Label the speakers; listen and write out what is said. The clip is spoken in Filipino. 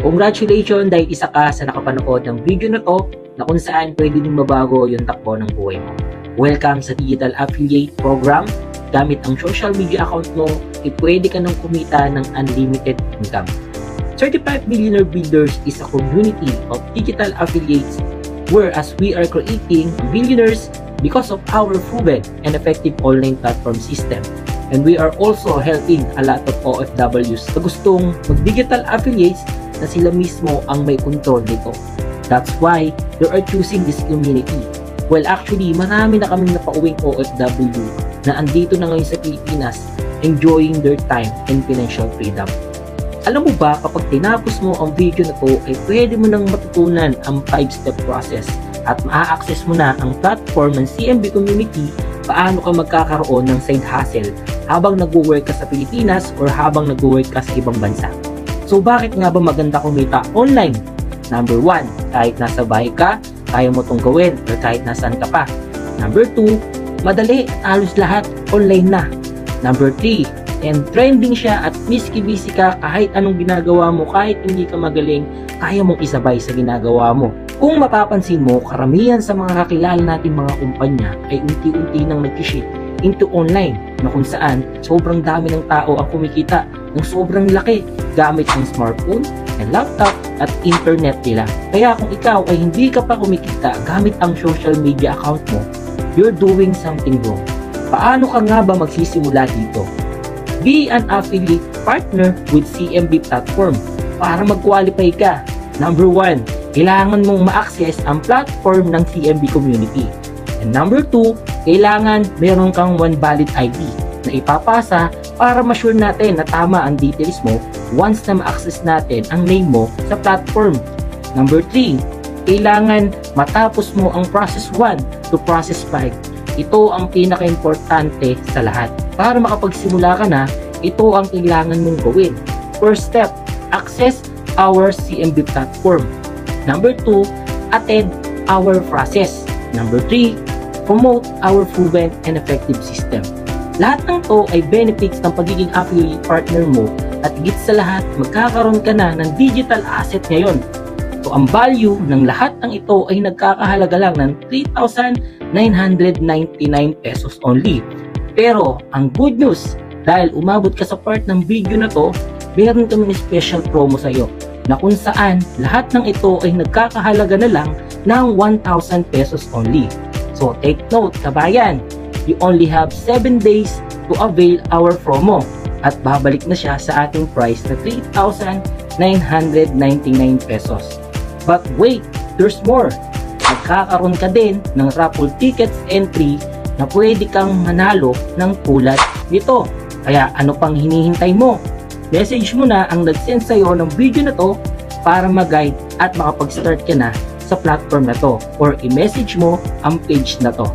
Speaker 1: Congratulations dahil isa ka sa nakapanood ng video na to na kung saan pwede din mabago yung takbo ng buhay mo. Welcome sa Digital Affiliate Program. Gamit ang social media account mo, pwede ka nang kumita ng unlimited income. Certified Millionaire Builders is a community of digital affiliates whereas we are creating millionaires because of our proven and effective online platform system. And we are also helping a lot of OFWs na gustong mag-digital affiliates na sila mismo ang may control nito. That's why they are choosing this community. Well, actually, marami na kaming napauwing OFW na andito na ngayon sa Pilipinas enjoying their time and financial freedom. Alam mo ba, kapag tinapos mo ang video na to, ay pwede mo nang matutunan ang 5-step process at maa-access mo na ang platform ng CMB community paano ka magkakaroon ng side hustle habang nag-work ka sa Pilipinas or habang nag-work ka sa ibang bansa. So bakit nga ba maganda kumita online? Number 1, kahit nasa bahay ka, kaya mo itong gawin or kahit nasaan ka pa. Number 2, madali, halos lahat online na. Number 3, and trending siya at miski busy ka kahit anong ginagawa mo, kahit hindi ka magaling, kaya mong isabay sa ginagawa mo. Kung mapapansin mo, karamihan sa mga kakilala natin mga kumpanya ay unti-unti nang nag-shift into online na kung saan sobrang dami ng tao ang kumikita ng sobrang laki gamit ang smartphone and laptop at internet nila. Kaya kung ikaw ay hindi ka pa kumikita gamit ang social media account mo, you're doing something wrong. Paano ka nga ba magsisimula dito? Be an affiliate partner with CMB platform para mag-qualify ka. Number 1, kailangan mong ma-access ang platform ng CMB community. And number 2, kailangan meron kang one valid ID na ipapasa para ma-sure natin na tama ang details mo once na ma-access natin ang name mo sa platform. Number 3, kailangan matapos mo ang process 1 to process 5. Ito ang pinaka-importante sa lahat. Para makapagsimula ka na, ito ang kailangan mong gawin. First step, access our CMB platform. Number 2, attend our process. Number 3, promote our proven and effective system. Lahat ng to ay benefits ng pagiging affiliate partner mo at higit sa lahat, magkakaroon ka na ng digital asset ngayon. So, ang value ng lahat ng ito ay nagkakahalaga lang ng 3,999 pesos only. Pero, ang good news, dahil umabot ka sa part ng video na to, meron kami special promo sa iyo na kung saan lahat ng ito ay nagkakahalaga na lang ng 1,000 pesos only. So, take note, kabayan, you only have 7 days to avail our promo at babalik na siya sa ating price na 3,999 pesos. But wait, there's more. Magkakaroon ka din ng raffle tickets entry na pwede kang manalo ng tulad nito. Kaya ano pang hinihintay mo? Message mo na ang nag-send sa'yo ng video na to para mag-guide at makapag-start ka na sa platform na to or i-message mo ang page na to.